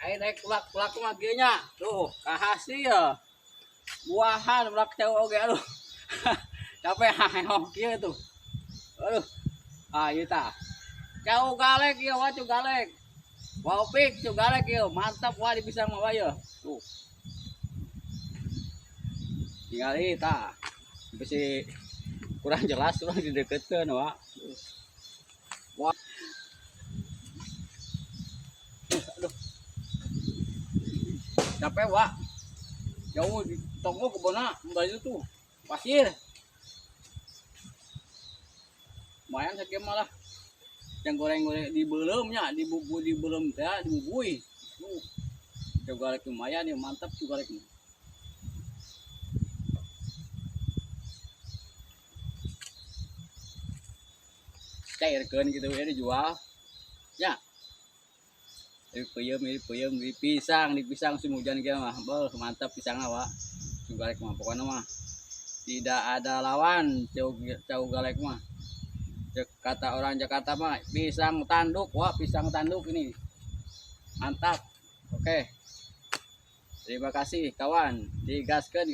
Ai naik kulak maginya tuh kahasil buahan ulak cewek oge aduh capek haheho kieu tuh aduh ieu tah cau galek ieu wah cu galek wapik cu galek ieu mantap wah di pisang mah ieu tuh tinggali tah bisi kurang jelas urang dideukeutkeun wah wah aduh capek wah jauh di tonggo kebona baju tuh pasir lumayan sakit malah yang goreng-goreng di belemnya di belum teh dibubui coba lagi lumayan ya mantap juga lagi cairkan gitu ya dijual ya ini peyem di pisang musim hujan gitu mah mantap pisangnya wak juga lagi mah pokoknya mah tidak ada lawan cau galek mah kata orang Jakarta mah pisang tanduk wah pisang tanduk ini mantap oke terima kasih kawan digaskeun